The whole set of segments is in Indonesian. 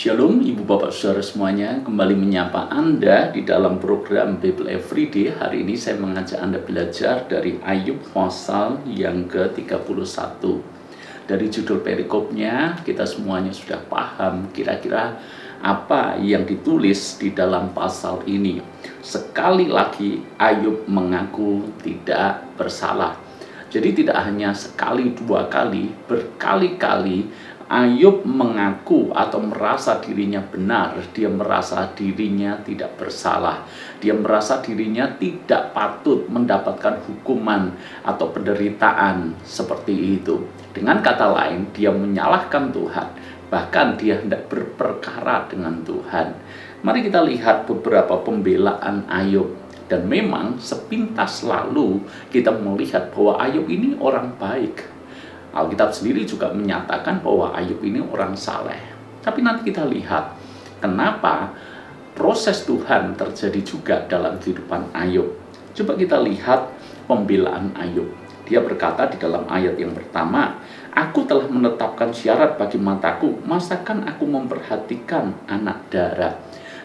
Shalom Ibu Bapak Saudara semuanya, kembali menyapa Anda di dalam program Bible Everyday. Hari ini saya mengajak Anda belajar dari Ayub pasal yang ke-31. Dari judul perikopnya kita semuanya sudah paham kira-kira apa yang ditulis di dalam pasal ini. Sekali lagi Ayub mengaku tidak bersalah. Jadi tidak hanya sekali dua kali, berkali-kali Ayub mengaku atau merasa dirinya benar. Dia merasa dirinya tidak bersalah. Dia merasa dirinya tidak patut mendapatkan hukuman atau penderitaan seperti itu. Dengan kata lain, dia menyalahkan Tuhan. Bahkan dia hendak berperkara dengan Tuhan. Mari kita lihat beberapa pembelaan Ayub. Dan memang sepintas lalu kita melihat bahwa Ayub ini orang baik. Alkitab sendiri juga menyatakan bahwa Ayub ini orang saleh. Tapi nanti kita lihat kenapa proses Tuhan terjadi juga dalam kehidupan Ayub. Coba kita lihat pembelaan Ayub. Dia berkata di dalam ayat yang pertama, "Aku telah menetapkan syarat bagi mataku, masakan aku memperhatikan anak darah."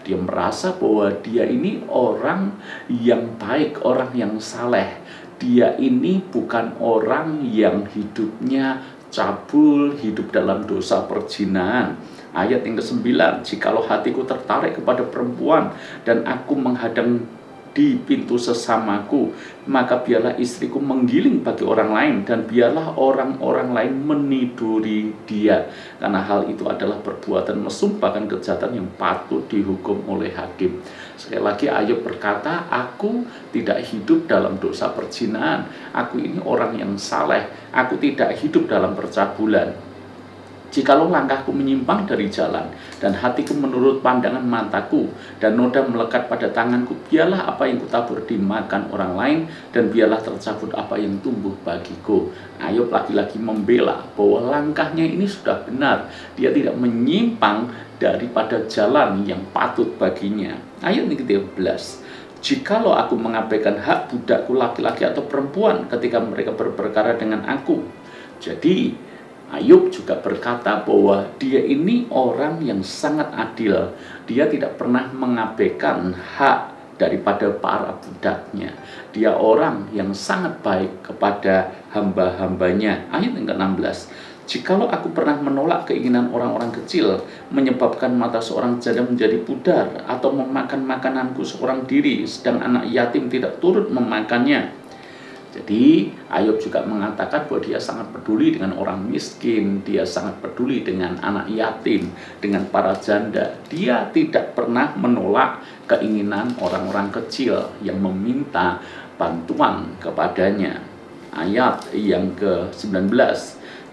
Dia merasa bahwa dia ini orang yang baik, orang yang saleh. Dia ini bukan orang yang hidupnya cabul, hidup dalam dosa perzinahan. Ayat yang ke-9, "Jikalau hatiku tertarik kepada perempuan dan aku menghadang di pintu sesamaku, maka biarlah istriku menggiling bagi orang lain dan biarlah orang-orang lain meniduri dia. Karena hal itu adalah perbuatan mesum, bahkan kejahatan yang patut dihukum oleh hakim." Sekali lagi Ayub berkata, "Aku tidak hidup dalam dosa perzinahan. Aku ini orang yang saleh. Aku tidak hidup dalam percabulan. Jikalau langkahku menyimpang dari jalan, dan hatiku menurut pandangan mataku, dan noda melekat pada tanganku, biarlah apa yang kutabur dimakan orang lain, dan biarlah tercabut apa yang tumbuh bagiku." Ayub lagi-lagi membela bahwa langkahnya ini sudah benar. Dia tidak menyimpang daripada jalan yang patut baginya. Ayat yang ke-13, "Jikalau aku mengabaikan hak budakku laki-laki atau perempuan ketika mereka berperkara dengan aku." Jadi Ayub juga berkata bahwa dia ini orang yang sangat adil. Dia tidak pernah mengabaikan hak daripada para budaknya. Dia orang yang sangat baik kepada hamba-hambanya. Ayat yang ke-16, "Jikalau aku pernah menolak keinginan orang-orang kecil, menyebabkan mata seorang janda menjadi pudar, atau memakan makananku seorang diri, sedang anak yatim tidak turut memakannya." Jadi Ayub juga mengatakan bahwa dia sangat peduli dengan orang miskin, dia sangat peduli dengan anak yatim, dengan para janda. Dia tidak pernah menolak keinginan orang-orang kecil yang meminta bantuan kepadanya. Ayat yang ke-19,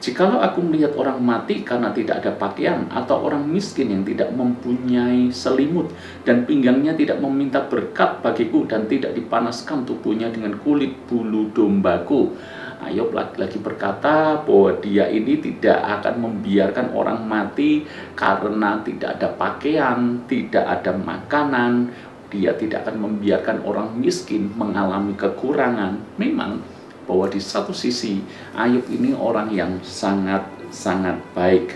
"Jikalau aku melihat orang mati karena tidak ada pakaian, atau orang miskin yang tidak mempunyai selimut, dan pinggangnya tidak meminta berkat bagiku, dan tidak dipanaskan tubuhnya dengan kulit bulu dombaku." Ayub lagi-lagi berkata bahwa dia ini tidak akan membiarkan orang mati karena tidak ada pakaian, tidak ada makanan. Dia tidak akan membiarkan orang miskin mengalami kekurangan. Memang bahwa di satu sisi Ayub ini orang yang sangat-sangat baik.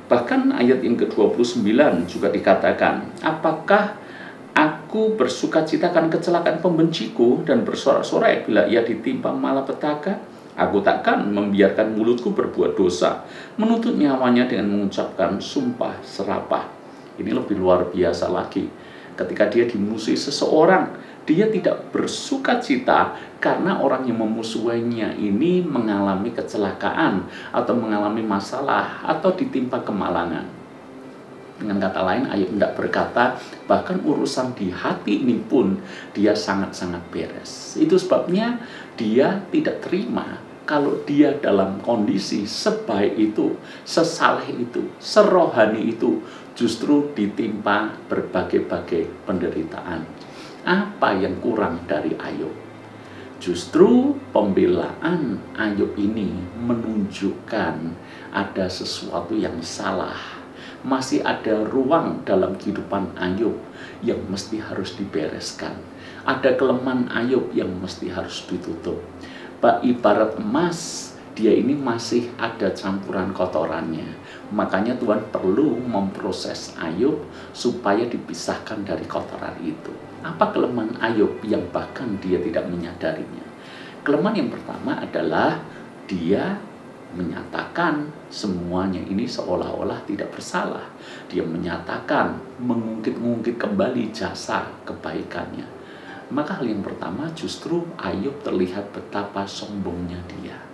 Bahkan ayat yang ke-29 juga dikatakan, "Apakah aku bersukacita akan kecelakaan pembenciku dan bersorak-sorai bila ia ditimpa malapetaka? Aku takkan membiarkan mulutku berbuat dosa, menuntut nyawanya dengan mengucapkan sumpah serapah." Ini lebih luar biasa lagi. Ketika dia dimusuhi seseorang, dia tidak bersukacita karena orang yang memusuhinya ini mengalami kecelakaan atau mengalami masalah atau ditimpa kemalangan. Dengan kata lain, Ayub tidak berkata, bahkan urusan di hati ini pun dia sangat-sangat beres. Itu sebabnya dia tidak terima kalau dia dalam kondisi sebaik itu, sesaleh itu, serohani itu, justru ditimpa berbagai-bagai penderitaan. Apa yang kurang dari Ayub? Justru pembelaan Ayub ini menunjukkan ada sesuatu yang salah. Masih ada ruang dalam kehidupan Ayub yang mesti harus dibereskan. Ada kelemahan Ayub yang mesti harus ditutup. Ibarat emas, dia ini masih ada campuran kotorannya. Makanya Tuhan perlu memproses Ayub supaya dipisahkan dari kotoran itu. Apa kelemahan Ayub yang bahkan dia tidak menyadarinya? Kelemahan yang pertama adalah dia menyatakan semuanya ini seolah-olah tidak bersalah. Dia menyatakan, mengungkit-ungkit kembali jasa kebaikannya. Maka hal yang pertama justru Ayub terlihat betapa sombongnya dia.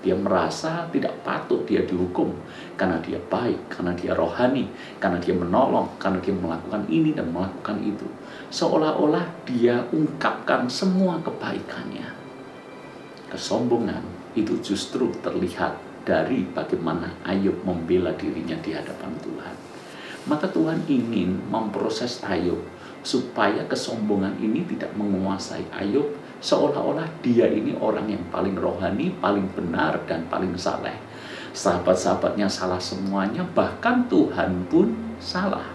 Dia merasa tidak patut dia dihukum karena dia baik, karena dia rohani, karena dia menolong, karena dia melakukan ini dan melakukan itu. Seolah-olah dia ungkapkan semua kebaikannya. Kesombongan itu justru terlihat dari bagaimana Ayub membela dirinya di hadapan Tuhan. Maka Tuhan ingin memproses Ayub supaya kesombongan ini tidak menguasai Ayub, seolah-olah dia ini orang yang paling rohani, paling benar, dan paling saleh. Sahabat-sahabatnya salah semuanya, bahkan Tuhan pun salah.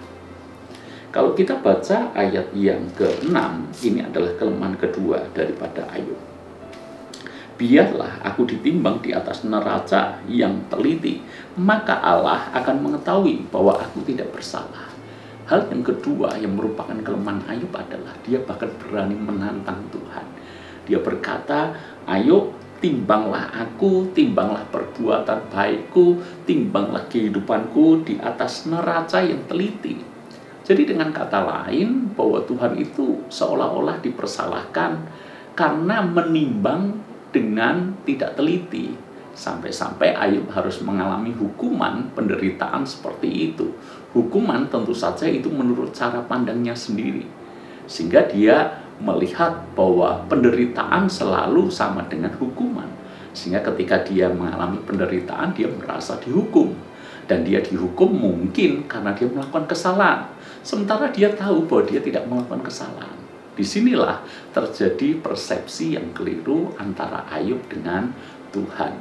Kalau kita baca ayat yang ke-6, ini adalah kelemahan kedua daripada Ayub. Biarlah aku ditimbang di atas neraca yang teliti, maka Allah akan mengetahui bahwa aku tidak bersalah. Hal yang kedua yang merupakan kelemahan Ayub adalah dia bahkan berani menantang Tuhan. Dia berkata, Ayub, timbanglah aku, timbanglah perbuatan baikku, timbanglah kehidupanku di atas neraca yang teliti. Jadi dengan kata lain, bahwa Tuhan itu seolah-olah dipersalahkan karena menimbang dengan tidak teliti. Sampai-sampai Ayub harus mengalami hukuman, penderitaan seperti itu. Hukuman tentu saja itu menurut cara pandangnya sendiri. Sehingga dia melihat bahwa penderitaan selalu sama dengan hukuman. Sehingga ketika dia mengalami penderitaan, dia merasa dihukum. Dan dia dihukum mungkin karena dia melakukan kesalahan. Sementara dia tahu bahwa dia tidak melakukan kesalahan. Disinilah terjadi persepsi yang keliru antara Ayub dengan Tuhan.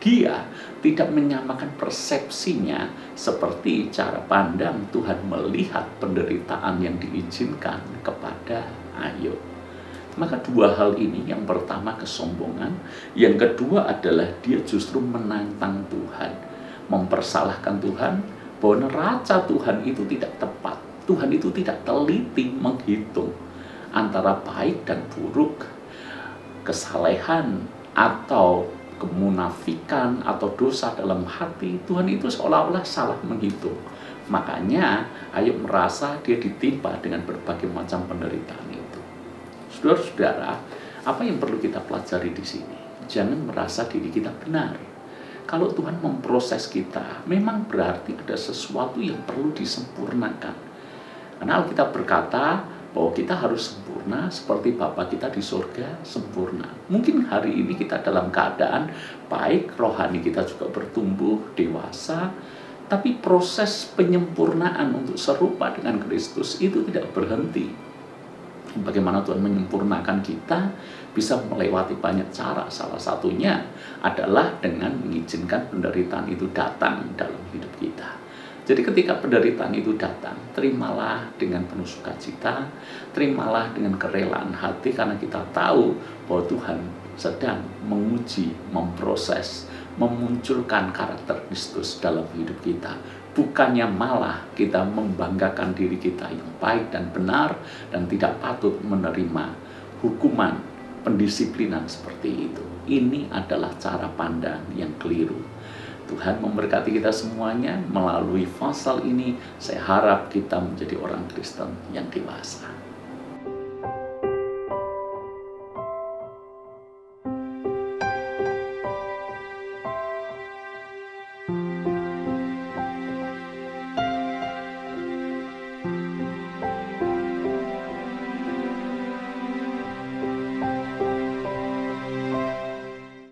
Dia tidak menyamakan persepsinya seperti cara pandang Tuhan melihat penderitaan yang diizinkan kepada Ayub. Maka dua hal ini, yang pertama kesombongan, yang kedua adalah dia justru menantang Tuhan, mempersalahkan Tuhan bahwa neraca Tuhan itu tidak tepat. Tuhan itu tidak teliti menghitung antara baik dan buruk, kesalehan atau kemunafikan atau dosa dalam hati. Tuhan itu seolah-olah salah menghitung. Makanya Ayub merasa dia ditimpa dengan berbagai macam penderitaan itu. Saudara-saudara, apa yang perlu kita pelajari di sini? Jangan merasa diri kita benar. Kalau Tuhan memproses kita, memang berarti ada sesuatu yang perlu disempurnakan. Karena Alkitab berkata bahwa kita harus sempurna seperti Bapa kita di surga sempurna. Mungkin hari ini kita dalam keadaan baik, rohani kita juga bertumbuh, dewasa, tapi proses penyempurnaan untuk serupa dengan Kristus itu tidak berhenti. Bagaimana Tuhan menyempurnakan kita bisa melewati banyak cara. Salah satunya adalah dengan mengizinkan penderitaan itu datang dalam hidup kita. Jadi ketika penderitaan itu datang, terimalah dengan penuh sukacita, terimalah dengan kerelaan hati, karena kita tahu bahwa Tuhan sedang menguji, memproses, memunculkan karakter Kristus dalam hidup kita. Bukannya malah kita membanggakan diri kita yang baik dan benar dan tidak patut menerima hukuman, pendisiplinan seperti itu. Ini adalah cara pandang yang keliru. Tuhan memberkati kita semuanya melalui pasal ini. Saya harap kita menjadi orang Kristen yang dewasa.